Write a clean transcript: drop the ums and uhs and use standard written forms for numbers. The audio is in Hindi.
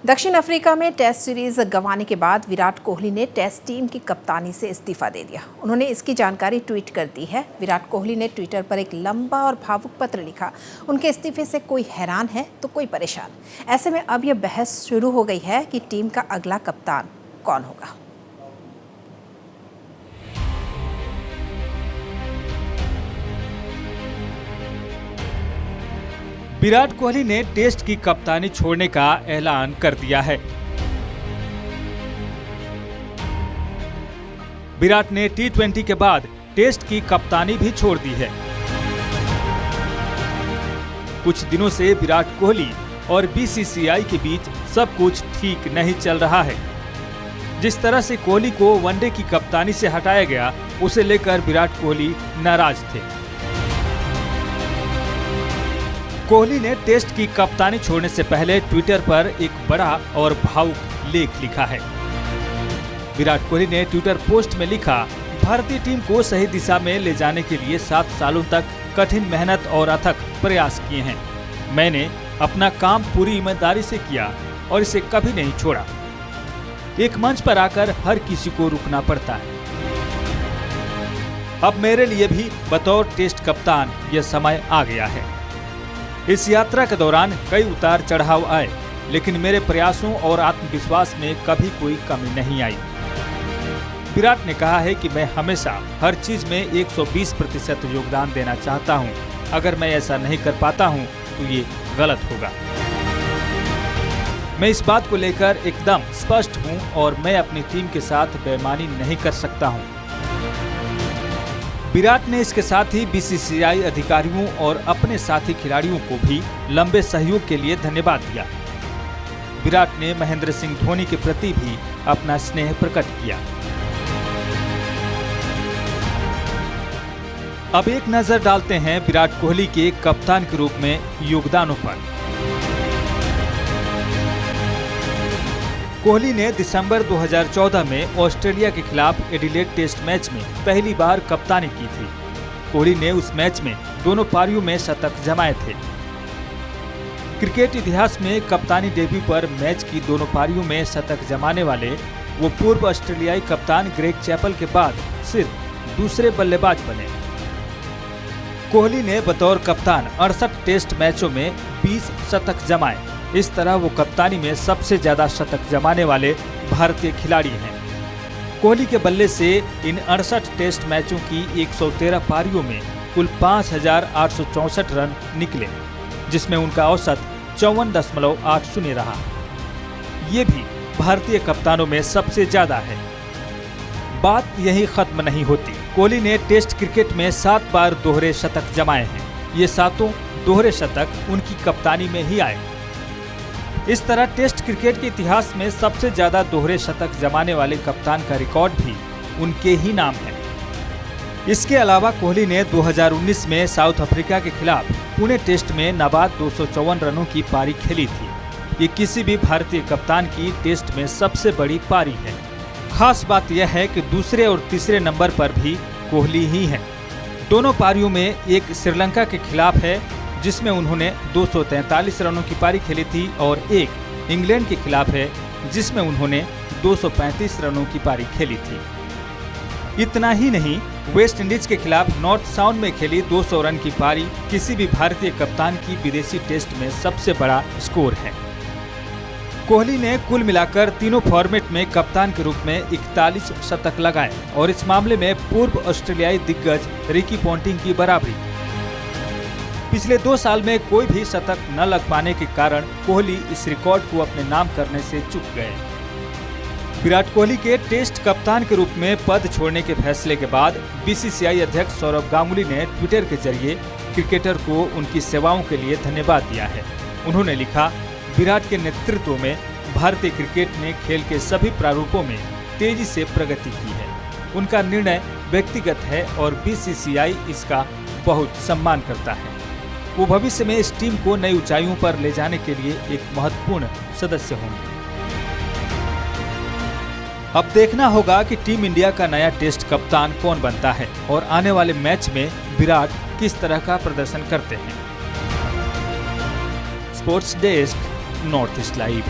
दक्षिण अफ्रीका में टेस्ट सीरीज गंवाने के बाद विराट कोहली ने टेस्ट टीम की कप्तानी से इस्तीफा दे दिया। उन्होंने इसकी जानकारी ट्वीट कर दी है। विराट कोहली ने ट्विटर पर एक लंबा और भावुक पत्र लिखा। उनके इस्तीफे से कोई हैरान है तो कोई परेशान। ऐसे में अब यह बहस शुरू हो गई है कि टीम का अगला कप्तान कौन होगा। विराट कोहली ने टेस्ट की कप्तानी छोड़ने का ऐलान कर दिया है। विराट ने टी20 के बाद टेस्ट की कप्तानी भी छोड़ दी है। कुछ दिनों से विराट कोहली और बीसीसीआई के बीच सब कुछ ठीक नहीं चल रहा है। जिस तरह से कोहली को वनडे की कप्तानी से हटाया गया, उसे लेकर विराट कोहली नाराज थे। कोहली ने टेस्ट की कप्तानी छोड़ने से पहले ट्विटर पर एक बड़ा और भावुक लेख लिखा है। विराट कोहली ने ट्विटर पोस्ट में लिखा, भारतीय टीम को सही दिशा में ले जाने के लिए 7 सालों तक कठिन मेहनत और अथक प्रयास किए हैं। मैंने अपना काम पूरी ईमानदारी से किया और इसे कभी नहीं छोड़ा। एक मंच पर आकर हर किसी को रुकना पड़ता है। अब मेरे लिए भी बतौर टेस्ट कप्तान यह समय आ गया है। इस यात्रा के दौरान कई उतार चढ़ाव आए, लेकिन मेरे प्रयासों और आत्मविश्वास में कभी कोई कमी नहीं आई। विराट ने कहा है कि मैं हमेशा हर चीज में 120% योगदान देना चाहता हूं। अगर मैं ऐसा नहीं कर पाता हूं तो ये गलत होगा। मैं इस बात को लेकर एकदम स्पष्ट हूं और मैं अपनी टीम के साथ बेईमानी नहीं कर सकता हूं। विराट ने इसके साथ ही बीसीसीआई अधिकारियों और अपने साथी खिलाड़ियों को भी लंबे सहयोग के लिए धन्यवाद दिया। विराट ने महेंद्र सिंह धोनी के प्रति भी अपना स्नेह प्रकट किया। अब एक नजर डालते हैं विराट कोहली के कप्तान के रूप में योगदानों पर। कोहली ने दिसंबर 2014 में ऑस्ट्रेलिया के खिलाफ एडिलेड टेस्ट मैच में पहली बार कप्तानी की थी। कोहली ने उस मैच में दोनों पारियों में शतक जमाए थे। क्रिकेट इतिहास में कप्तानी डेब्यू पर मैच की दोनों पारियों में शतक जमाने वाले वो पूर्व ऑस्ट्रेलियाई कप्तान ग्रेग चैपल के बाद सिर्फ दूसरे बल्लेबाज बने। कोहली ने बतौर कप्तान 68 टेस्ट मैचों में 20 शतक जमाए। इस तरह वो कप्तानी में सबसे ज्यादा शतक जमाने वाले भारतीय खिलाड़ी हैं। कोहली के बल्ले से इन 68 टेस्ट मैचों की 113 पारियों में कुल 5,864 रन निकले, जिसमें उनका औसत 54.80 रहा। ये भी भारतीय कप्तानों में सबसे ज्यादा है। बात यही खत्म नहीं होती। कोहली ने टेस्ट क्रिकेट में 7 बार दोहरे शतक जमाए हैं। ये 7 दोहरे शतक उनकी कप्तानी में ही आए। इस तरह टेस्ट क्रिकेट के इतिहास में सबसे ज्यादा दोहरे शतक जमाने वाले कप्तान का रिकॉर्ड भी उनके ही नाम है। इसके अलावा कोहली ने 2019 में साउथ अफ्रीका के खिलाफ पुणे टेस्ट में नाबाद 254 रनों की पारी खेली थी। ये किसी भी भारतीय कप्तान की टेस्ट में सबसे बड़ी पारी है। खास बात यह है कि दूसरे और तीसरे नंबर पर भी कोहली ही है। दोनों पारियों में एक श्रीलंका के खिलाफ है, जिसमें उन्होंने 243 रनों की पारी खेली थी, और एक इंग्लैंड के खिलाफ है, जिसमें उन्होंने 235 रनों की पारी खेली थी। इतना ही नहीं, वेस्ट इंडीज के खिलाफ नॉर्थ साउंड में खेली 200 रन की पारी किसी भी भारतीय कप्तान की विदेशी टेस्ट में सबसे बड़ा स्कोर है। कोहली ने कुल मिलाकर तीनों फॉर्मेट में कप्तान के रूप में 41 शतक लगाए और इस मामले में पूर्व ऑस्ट्रेलियाई दिग्गज रिकी पॉन्टिंग की बराबरी। पिछले 2 साल में कोई भी शतक न लग पाने के कारण कोहली इस रिकॉर्ड को अपने नाम करने से चूक गए। विराट कोहली के टेस्ट कप्तान के रूप में पद छोड़ने के फैसले के बाद बीसीसीआई अध्यक्ष सौरव गांगुली ने ट्विटर के जरिए क्रिकेटर को उनकी सेवाओं के लिए धन्यवाद दिया है। उन्होंने लिखा, विराट के नेतृत्व में भारतीय क्रिकेट ने खेल के सभी प्रारूपों में तेजी से प्रगति की है। उनका निर्णय व्यक्तिगत है और बीसीसीआई इसका बहुत सम्मान करता है। वो भविष्य में इस टीम को नई ऊंचाइयों पर ले जाने के लिए एक महत्वपूर्ण सदस्य होंगे। अब देखना होगा कि टीम इंडिया का नया टेस्ट कप्तान कौन बनता है और आने वाले मैच में विराट किस तरह का प्रदर्शन करते हैं। Sports desk, north east live.